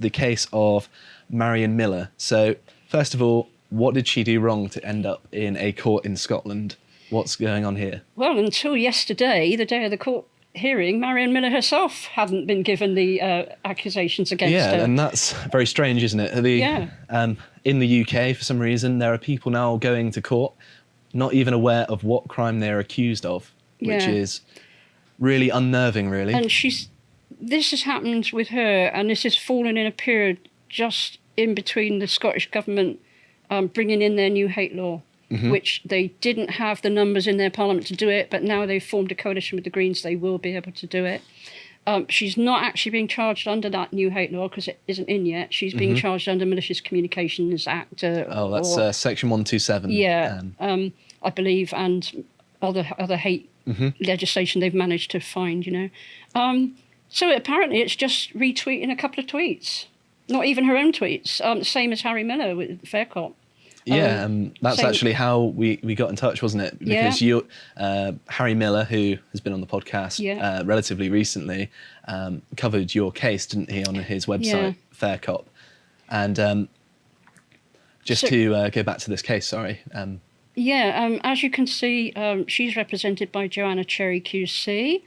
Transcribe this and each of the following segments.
the case of Marion Millar. So, first of all, what did she do wrong to end up in a court in Scotland? What's going on here? Well, until yesterday, the day of the court hearing, Marion Millar herself hadn't been given the accusations against her. Yeah, and that's very strange, isn't it? In the UK, for some reason, there are people now going to court not even aware of what crime they're accused of, which is really unnerving, really. And this has happened with her, and this has fallen in a period just in between the Scottish government bringing in their new hate law, which they didn't have the numbers in their parliament to do it, but now they've formed a coalition with the Greens, they will be able to do it. She's not actually being charged under that new hate law because it isn't in yet. She's being charged under Malicious Communications Act. That's Section 127. Yeah, I believe, and other hate legislation they've managed to find, So apparently it's just retweeting a couple of tweets. Not even her own tweets. Same as Harry Millar with Faircop. Yeah, that's actually how we got in touch, wasn't it? Because Harry Millar, who has been on the podcast relatively recently, covered your case, didn't he, on his website, Faircop. And to go back to this case, sorry. As you can see, she's represented by Joanna Cherry QC.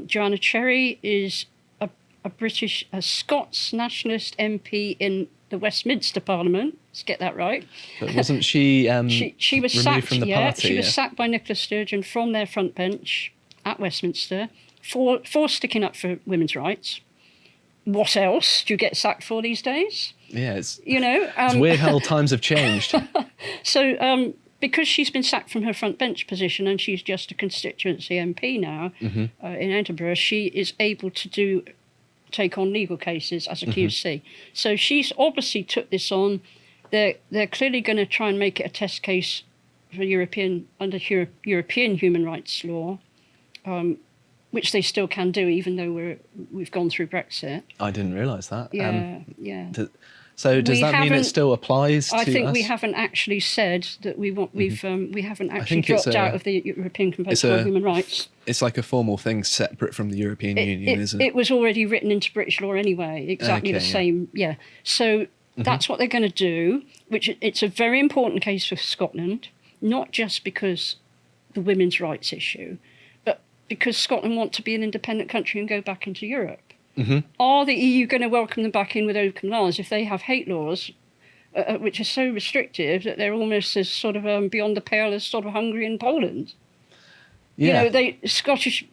Joanna Cherry is a Scots nationalist MP in the Westminster Parliament. Let's get that right. But wasn't she, she was removed sacked from the party? She was sacked by Nicola Sturgeon from their front bench at Westminster for sticking up for women's rights. What else do you get sacked for these days? Yeah, it's it's weird how times have changed. So because she's been sacked from her front bench position and she's just a constituency MP now in Edinburgh, she is able to take on legal cases as a QC. So she's obviously took this on. They're clearly going to try and make it a test case for European human rights law, which they still can do, even though we've gone through Brexit. I didn't realise that. Yeah. So does that mean it still applies to us? I think we haven't actually said that we haven't actually dropped out of the European Convention on Human Rights. It's like a formal thing separate from the European Union, isn't it? It was already written into British law anyway, exactly the same. Yeah. So that's what they're going to do, which it's a very important case for Scotland, not just because the women's rights issue, but because Scotland want to be an independent country and go back into Europe. Are the EU going to welcome them back in with open arms if they have hate laws, which are so restrictive that they're almost as sort of beyond the pale as sort of Hungary and Poland? Yeah. Scottish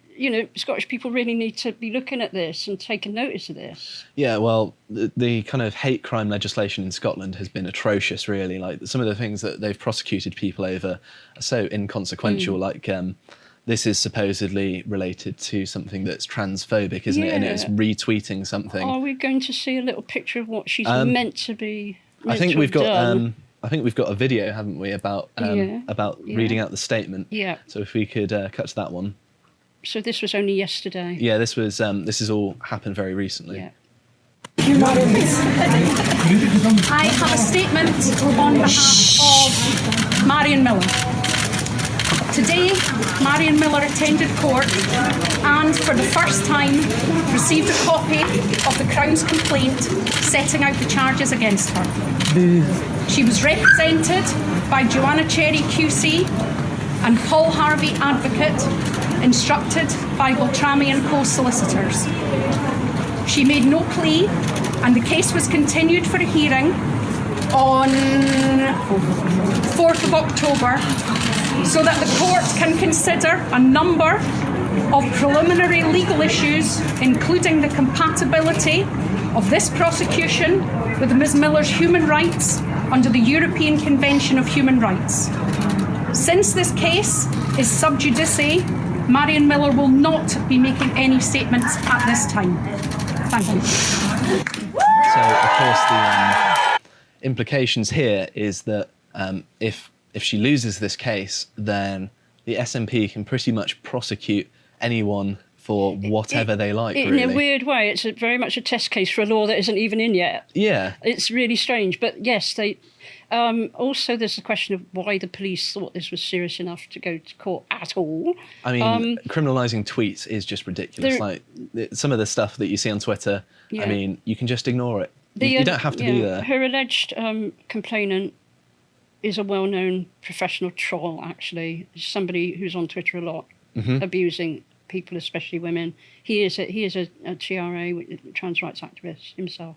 people really need to be looking at this and taking notice of this. Yeah, well, the kind of hate crime legislation in Scotland has been atrocious, really. Like, some of the things that they've prosecuted people over are so inconsequential, like... this is supposedly related to something that's transphobic, isn't it? And it's retweeting something. Are we going to see a little picture of what she's meant to be? I think we've got a video, haven't we, about reading out the statement. Yeah. So if we could cut to that one. So this was only yesterday. Yeah, this has all happened very recently. Yeah. I have a statement on behalf of Marion Millar. Today, Marion Millar attended court and, for the first time, received a copy of the Crown's complaint setting out the charges against her. She was represented by Joanna Cherry QC and Paul Harvey Advocate, instructed by Beltrami & Co solicitors. She made no plea, and the case was continued for a hearing on 4th of October, so that the court can consider a number of preliminary legal issues, including the compatibility of this prosecution with Ms. Millar's human rights under the European Convention of Human Rights. Since this case is sub judice, Marion Millar will not be making any statements at this time. Thank you. So, of course, the implications here is that if she loses this case, then the SNP can pretty much prosecute anyone for whatever they like, really. In a weird way, it's very much a test case for a law that isn't even in yet. Yeah. It's really strange. But yes, they... also, there's the question of why the police thought this was serious enough to go to court at all. I mean, criminalising tweets is just ridiculous. Like, some of the stuff that you see on Twitter, I mean, you can just ignore it. You don't have to be there. Her alleged complainant is a well-known professional troll, actually. Somebody who's on Twitter a lot, abusing people, especially women. He is a TRA, trans rights activist himself.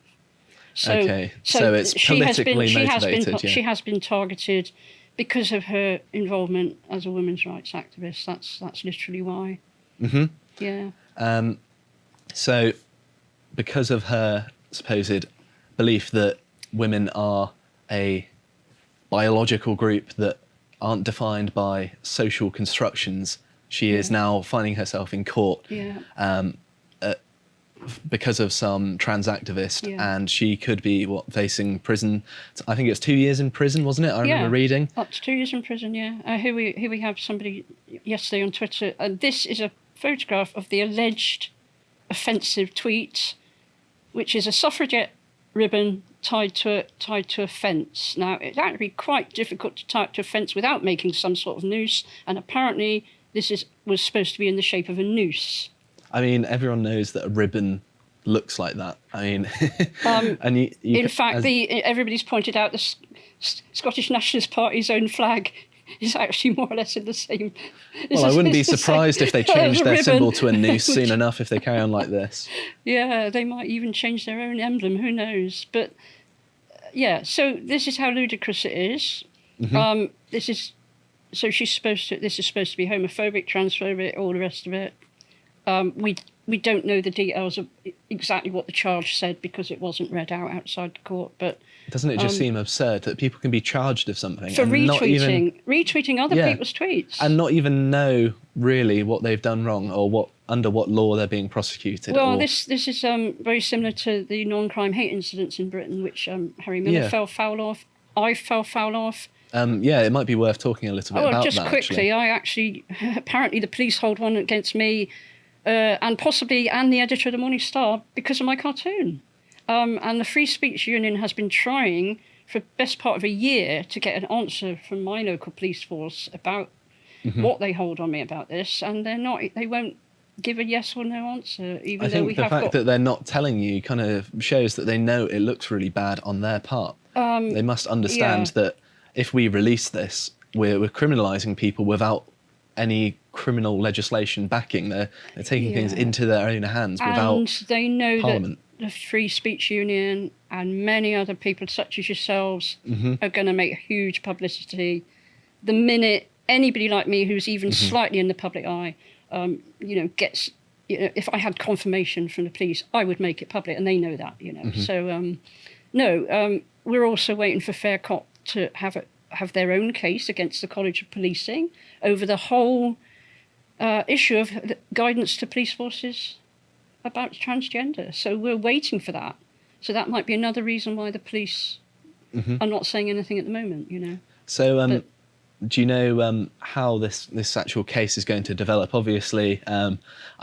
So it's politically motivated. She has been targeted because of her involvement as a women's rights activist. That's literally why. Mm-hmm. Yeah. So, because of her supposed belief that women are a biological group that aren't defined by social constructions, she is now finding herself in court because of some trans activist, and she could be facing prison. I think it's 2 years in prison, wasn't it? I remember reading. Up to 2 years in prison. Yeah. Here we have somebody yesterday on Twitter. This is a photograph of the alleged offensive tweet, which is a suffragette ribbon tied to a fence. Now, it's actually quite difficult to tie it to a fence without making some sort of noose, and apparently this was supposed to be in the shape of a noose. I mean, everyone knows that a ribbon looks like that. I mean, and in fact, everybody's pointed out the Scottish Nationalist Party's own flag is actually more or less in the same. Well, I wouldn't be surprised if they changed their symbol to a noose soon enough if they carry on like this. Yeah, they might even change their own emblem. Who knows? But so this is how ludicrous it is. Mm-hmm. This is supposed to be homophobic, transphobic, all the rest of it. We don't know the details of exactly what the charge said because it wasn't read out outside the court. But doesn't it just seem absurd that people can be charged of something for and retweeting other people's tweets and not even know really what they've done wrong or under what law they're being prosecuted? Well, this is very similar to the non-crime hate incidents in Britain, which Harry Millar fell foul of. I fell foul of. It might be worth talking a little bit about just that. Just quickly, apparently the police hold one against me. And the editor of the Morning Star because of my cartoon. And the Free Speech Union has been trying for the best part of a year to get an answer from my local police force about what they hold on me about this, and they won't give a yes or no answer, even though we have got... the fact that they're not telling you kind of shows that they know it looks really bad on their part. They must understand that if we release this, we're criminalising people without any criminal legislation backing. They're taking things into their own hands without and they know Parliament. That the Free Speech Union and many other people such as yourselves are going to make huge publicity the minute anybody like me who's even slightly in the public eye gets if I had confirmation from the police, I would make it public, and they know that, So we're also waiting for Fair Cop to have their own case against the College of Policing over the whole issue of guidance to police forces about transgender. So we're waiting for that. So that might be another reason why the police are not saying anything at the moment, So do you know how this actual case is going to develop? Obviously, I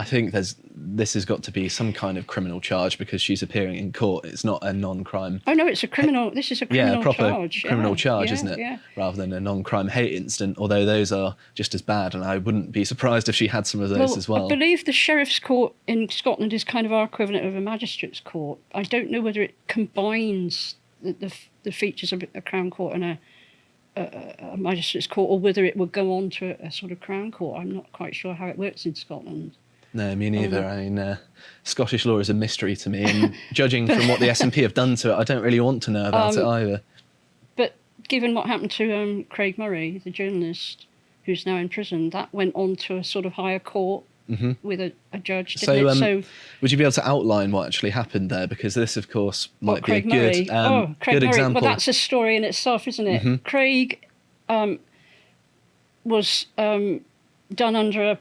think this has got to be some kind of criminal charge because she's appearing in court. It's not a non-crime. Oh no, it's a criminal. This is a criminal charge. Yeah, a proper criminal charge, isn't it? Yeah. Rather than a non-crime hate incident. Although those are just as bad, and I wouldn't be surprised if she had some of those as well. I believe the Sheriff's Court in Scotland is kind of our equivalent of a magistrate's court. I don't know whether it combines the features of a Crown Court and a magistrate's court, or whether it would go on to a sort of Crown Court. I'm not quite sure how it works in Scotland. No, me neither. I mean, Scottish law is a mystery to me, and judging from what the SNP have done to it, I don't really want to know about it either. But given what happened to Craig Murray, the journalist who's now in prison, that went on to a sort of higher court with a judge, didn't it? So would you be able to outline what actually happened there? Because this, of course, might be a good, Craig good example. Well, that's a story in itself, isn't it? Craig was done under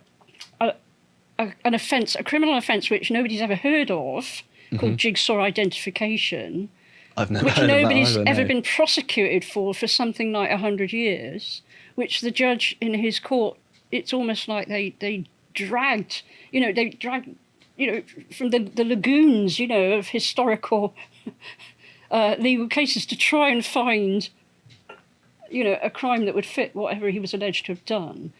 an offence, a criminal offence which nobody's ever heard of, called jigsaw identification, I've never which heard nobody's of that either, ever been prosecuted for something like 100 years, which the judge in his court, it's almost like they dragged, from the lagoons, of historical legal cases to try and find, a crime that would fit whatever he was alleged to have done.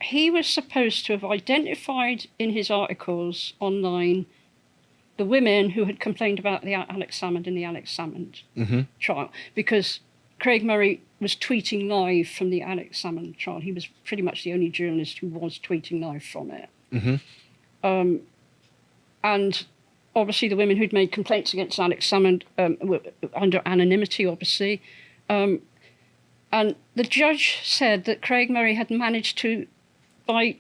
He was supposed to have identified in his articles online the women who had complained about the Alex Salmond in the Alex Salmond trial, because Craig Murray was tweeting live from the Alex Salmond trial. He was pretty much the only journalist who was tweeting live from it. And obviously the women who'd made complaints against Alex Salmond were under anonymity, obviously. And the judge said that Craig Murray had managed to, by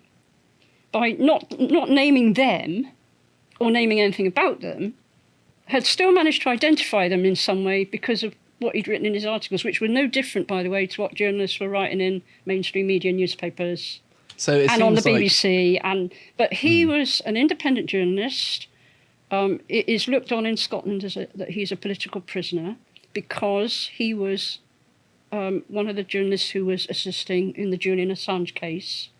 not naming them or naming anything about them, had still managed to identify them in some way because of what he'd written in his articles, which were no different, by the way, to what journalists were writing in mainstream media newspapers and on the BBC. But he was an independent journalist. It is looked on in Scotland as that he's a political prisoner because he was one of the journalists who was assisting in the Julian Assange case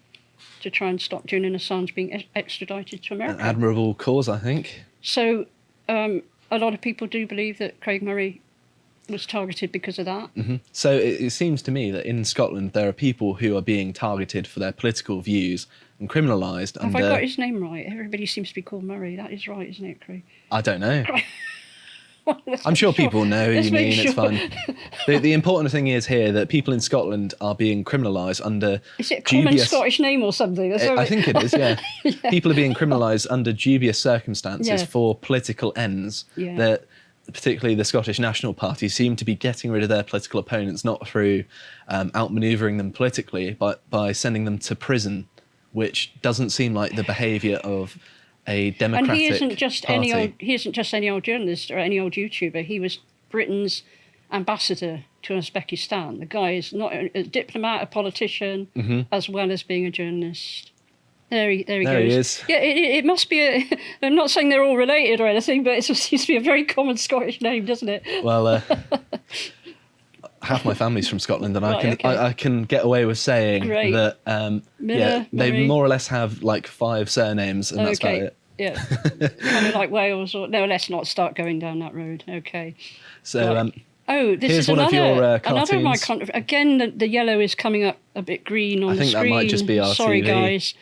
to try and stop Julian Assange being extradited to America. An admirable cause, I think. So a lot of people do believe that Craig Murray was targeted because of that. So it seems to me that in Scotland there are people who are being targeted for their political views and criminalised. Have I got his name right? Everybody seems to be called Murray. That is right, isn't it, Craig? I don't know. I'm sure people know who you mean. It's fine. The important thing is here that people in Scotland are being criminalised under Is it a common Scottish name or something? I think it is, yeah. People are being criminalised under dubious circumstances for political ends. That particularly the Scottish National Party seem to be getting rid of their political opponents, not through outmanoeuvring them politically, but by sending them to prison, which doesn't seem like the behaviour of a democratic And he isn't just party. any old journalist or any old YouTuber. He was Britain's ambassador to Uzbekistan. The guy is not a diplomat, a politician, as well as being a journalist. There he goes. There he is. Yeah, it must be I'm not saying they're all related or anything, but it seems to be a very common Scottish name, doesn't it? Well, half my family's from Scotland, and I can get away with saying that Millar, they Murray. more or less have like 5 surnames, and that's about it. Yeah, kind of like Wales. Or no, let's not start going down that road. Okay. So this here's is one of your another of my cartoons. Again, the yellow is coming up a bit green on the screen. I think that might just be our Sorry, TV. guys.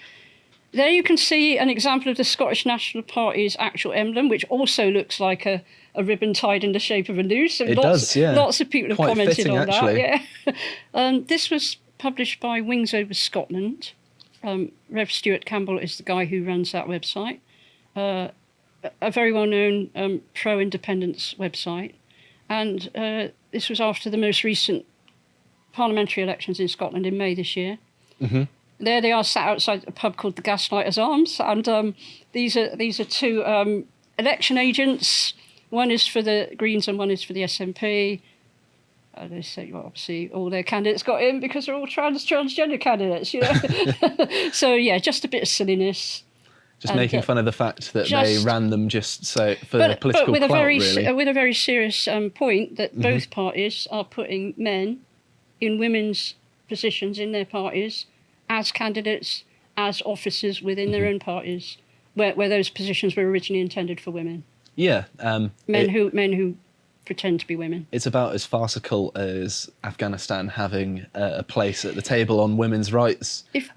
There you can see an example of the Scottish National Party's actual emblem, which also looks like a ribbon tied in the shape of a noose. It does, yeah. Lots of people have Quite commented fitting, on actually. that. Yeah. This was published by Wings Over Scotland. Rev Stuart Campbell is the guy who runs that website. A very well-known pro-independence website. And this was after the most recent parliamentary elections in Scotland in May this year. There they are, sat outside a pub called the Gaslighters Arms, and these are 2 election agents. One is for the Greens and one is for the SNP. They say, well, obviously, all their candidates got in because they're all transgender candidates, you know. So yeah, just a bit of silliness. Just making fun of the fact that they ran them just so for their political with clout, with a very serious point that both parties are putting men in women's positions in their parties as candidates, as officers within their own parties, where those positions were originally intended for women. Yeah. Men who pretend to be women. It's about as farcical as Afghanistan having a place at the table on women's rights, If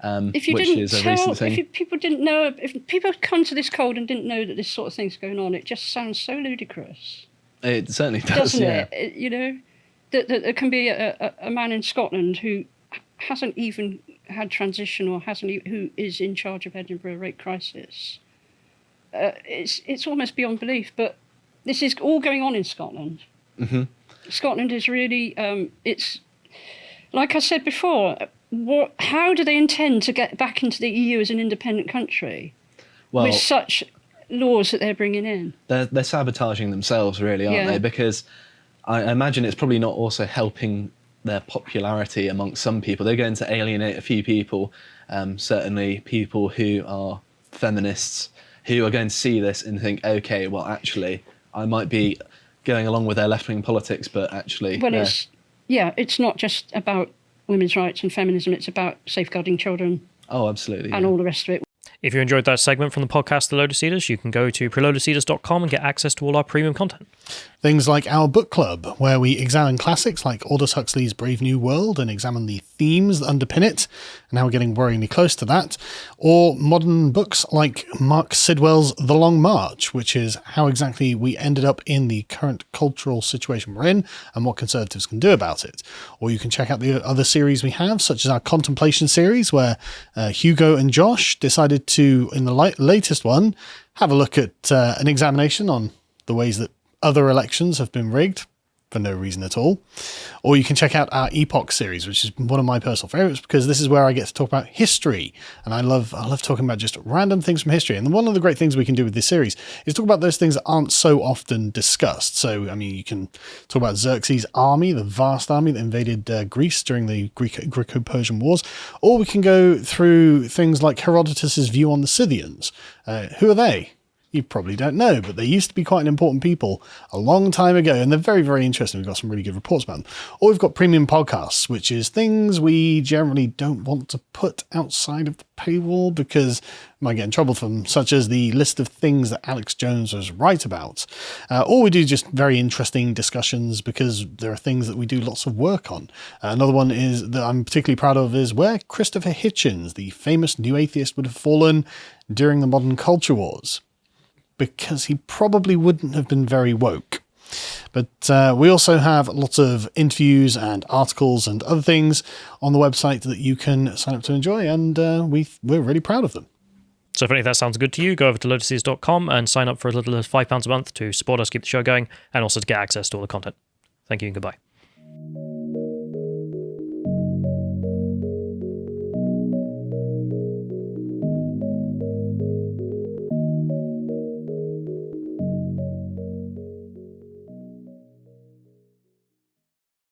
people didn't know, if people had come to this cold and didn't know that this sort of thing's going on, it just sounds so ludicrous. It certainly does, doesn't yeah. it? You know, that there can be a man in Scotland who hasn't even had transition or who is in charge of Edinburgh Rape Crisis. It's almost beyond belief, but this is all going on in Scotland. Scotland is really, it's like I said before. How do they intend to get back into the EU as an independent country with such laws that they're bringing in? They're sabotaging themselves, really, aren't they? Because I imagine it's probably not also helping their popularity amongst some people. They're going to alienate a few people, certainly people who are feminists, who are going to see this and think, okay, well, actually, I might be going along with their left-wing politics, but actually... Well, it's not just about women's rights and feminism, it's about safeguarding children. Oh, absolutely. And all the rest of it. If you enjoyed that segment from the podcast The Lotus Eaters, you can go to prelotuseaters.com and get access to all our premium content. Things like our book club, where we examine classics like Aldous Huxley's Brave New World and examine the themes that underpin it, and how we're getting worryingly close to that. Or modern books like Mark Sidwell's The Long March, which is how exactly we ended up in the current cultural situation we're in and what Conservatives can do about it. Or you can check out the other series we have, such as our Contemplation series, where Hugo and Josh decided to, in the latest one, have a look at an examination on the ways that other elections have been rigged for no reason at all. Or you can check out our Epoch series, which is one of my personal favorites, because this is where I get to talk about history. And I love talking about just random things from history. And one of the great things we can do with this series is talk about those things that aren't so often discussed. So, I mean, you can talk about Xerxes' army, the vast army that invaded Greece during the Greco-Persian Wars. Or we can go through things like Herodotus' view on the Scythians. Who are they? You probably don't know, but they used to be quite an important people a long time ago, and they're very, very interesting. We've got some really good reports about them. Or we've got premium podcasts, which is things we generally don't want to put outside of the paywall because we might get in trouble for them, such as the list of things that Alex Jones was right about. Or we do just very interesting discussions because there are things that we do lots of work on. Another one is that I'm particularly proud of is where Christopher Hitchens, the famous new atheist, would have fallen during the modern culture wars, because he probably wouldn't have been very woke. But we also have lots of interviews and articles and other things on the website that you can sign up to enjoy, and we're really proud of them. So if any of that sounds good to you, go over to lotuses.com and sign up for as little as £5 a month to support us keep the show going, and also to get access to all the content. Thank you and goodbye.